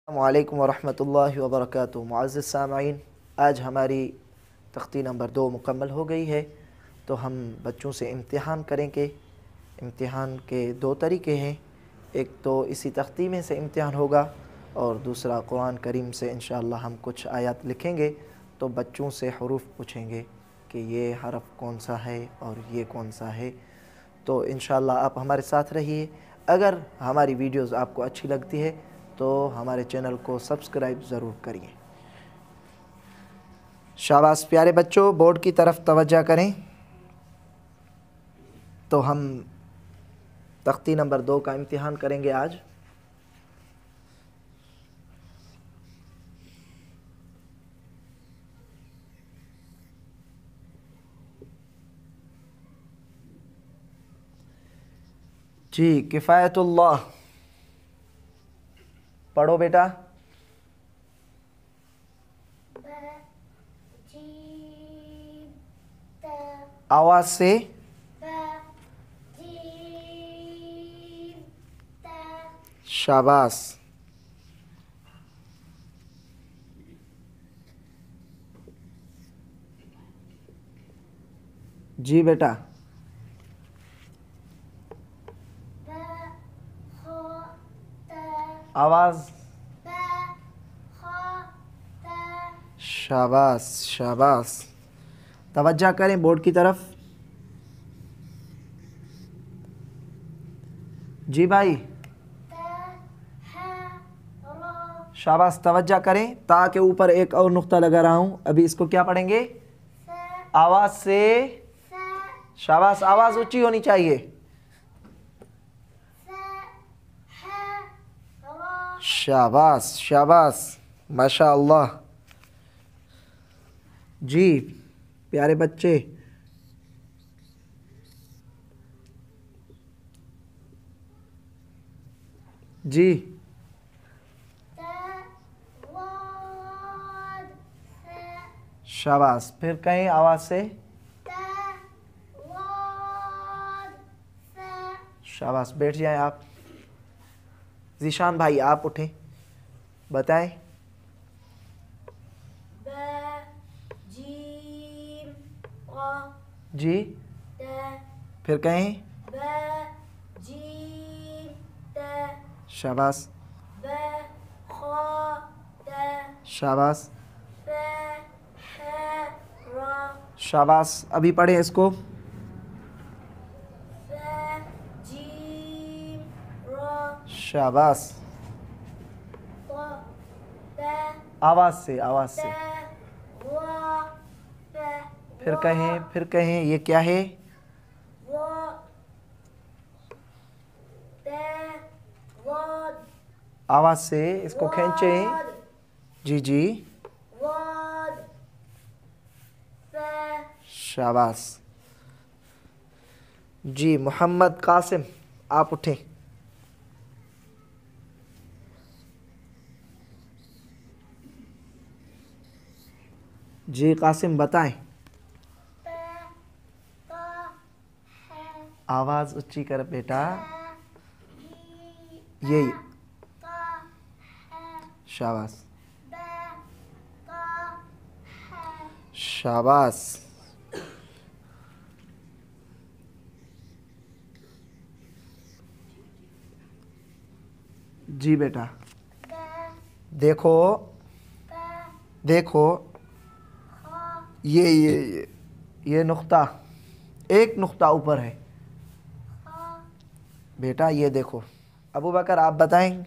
अस्सलामुअलैकुम वरहमतुल्लाहि वबरकातुहू। मुअज़्ज़िज़ सामईन, आज हमारी तख्ती नंबर 2 मुकम्मल हो गई है। तो हम बच्चों से इम्तिहान करेंगे। इम्तिहान के दो तरीके हैं, एक तो इसी तख्ती में से इम्तिहान होगा और दूसरा कुरान करीम से इंशाअल्लाह हम कुछ आयत लिखेंगे तो बच्चों से हरूफ पूछेंगे कि ये हरफ कौन सा है और ये कौन सा है। तो इंशाअल्लाह आप हमारे साथ रहिए। अगर हमारी वीडियोज़ आपको अच्छी लगती है तो हमारे चैनल को सब्सक्राइब ज़रूर करिए। शाबाश प्यारे बच्चों, बोर्ड की तरफ तवज्जो करें। तो हम तख्ती नंबर 2 का इम्तिहान करेंगे आज। जी, किफ़ायतुल्लाह पढ़ो बेटा। आवाज़ से शाबाश। जी बेटा। आवाज़ शाबाश शाबाश। तवज्जो करें बोर्ड की तरफ। जी भाई शाबाश, तवज्जो करें। ता के ऊपर एक और नुक्ता लगा रहा हूँ, अभी इसको क्या पढ़ेंगे? आवाज़ से शाबाश, आवाज़ ऊंची होनी चाहिए। शाबाश शाबाश, माशाअल्लाह। जी प्यारे बच्चे, जी शाबाश। फिर कहें आवाज़ से शाबाश। बैठ जाएं आप। ज़ीशान भाई आप उठें, बताएं। जी फिर कहें शाबाश शाबाश शाबाश। अभी पढ़ें इसको। शाबाश। आवाज़ से आवाज़ से। फिर कहें ये क्या है? आवाज़ से इसको खींचें। जी जी शाबाश। जी मोहम्मद कासिम आप उठें। जी कासिम बताएं। आवाज़ ऊंची कर बेटा। ये शाबाश शाबाश। जी बेटा देखो देखो, ये नुक्ता, एक नुक्ता ऊपर है बेटा, ये देखो। अबू बकर आप बताएं।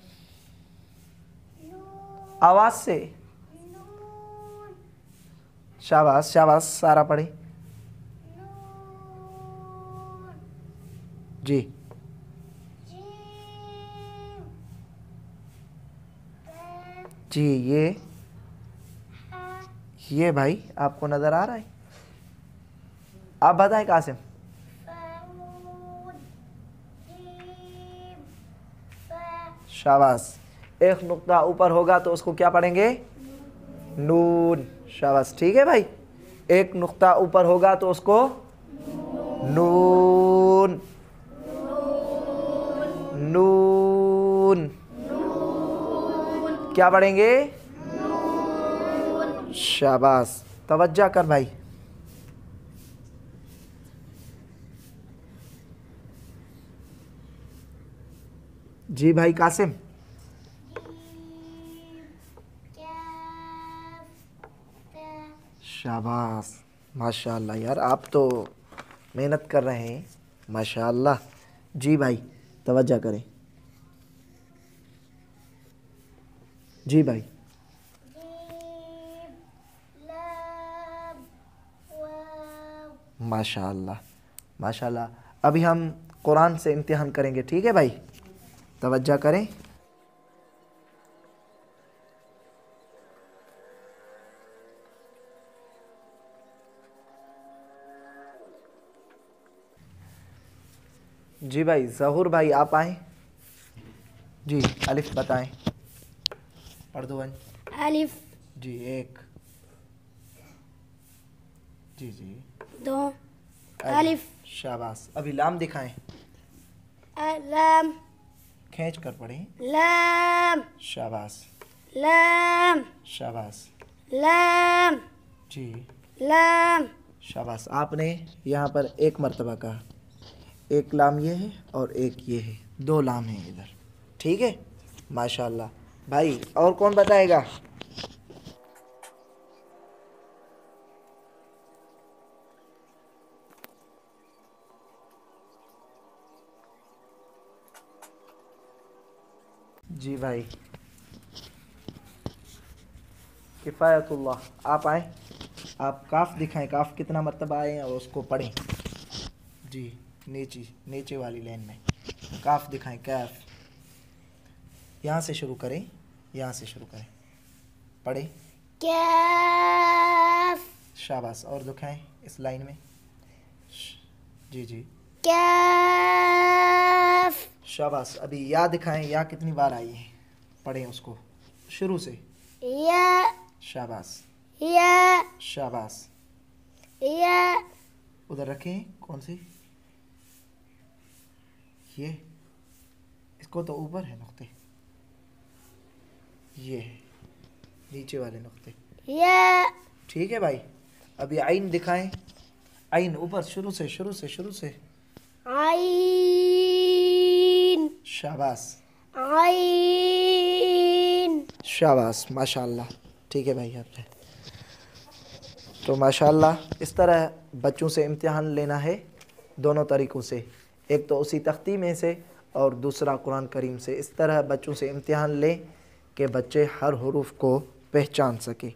आवाज़ से शाबाश शाबाश। सारा पढ़े। जी जी ये भाई आपको नज़र आ रहा है? आप बताएं कासिम। शाबाश। एक नुक्ता ऊपर होगा तो उसको क्या पढ़ेंगे? नून। शाबाश, ठीक है भाई। एक नुक्ता ऊपर होगा तो उसको नून नून। क्या पढ़ेंगे? शाबाश, तवज्जो कर भाई। जी भाई कासिम। शाबाश, माशाअल्लाह यार, आप तो मेहनत कर रहे हैं, माशाअल्लाह। जी भाई, तवज्जो करें। जी भाई। माशाअल्लाह माशाअल्लाह। अभी हम कुरान से इम्तिहान करेंगे, ठीक है भाई? तवज्जो करें। जी भाई, ज़हूर भाई आप आए। जी, अलिफ बताएं, पढ़ दो भाई। अलिफ। जी, एक। जी जी, दो। अलिफ। शाबाश। अभी लाम दिखाएं, लाम। खींच कर पढ़ें। लाम। शाबाश लाम। शाबाश। लाम। जी, लाम। शाबाश। आपने यहाँ पर एक मर्तबा कहा, एक लाम ये है और एक ये है, दो लाम हैं इधर, ठीक है? माशाअल्लाह भाई। और कौन बताएगा? जी भाई, किफ़ायतुल्लाह आप आए। आप काफ दिखाएं, काफ कितना मर्तबा आए और उसको पढ़ें। जी, नीचे नीचे वाली लाइन में काफ दिखाएं, कैफ। यहाँ से शुरू करें, यहाँ से शुरू करें, पढ़ें। कैफ। शाबाश। और दिखाएं इस लाइन में। जी जी, कैफ। शाबाश। अभी या दिखाएं, या कितनी बार आई है, पढ़ें उसको शुरू से। या। शाबाश या। शाबाश। या। उधर रखें, कौन सी? ये, इसको तो ऊपर है नुक्ते, ये है नीचे वाले नुक्ते, या। ठीक है भाई? अभी आइन दिखाएं, आइन ऊपर, शुरू से शुरू से शुरू से। आइन। शाबाश आइन। शाबाश, माशाअल्लाह। ठीक है भाई, आपने तो माशाअल्लाह इस तरह बच्चों से इम्तिहान लेना है, दोनों तरीक़ों से, एक तो उसी तख्ती में से और दूसरा कुरान करीम से। इस तरह बच्चों से इम्तिहान लें कि बच्चे हर हरूफ को पहचान सके।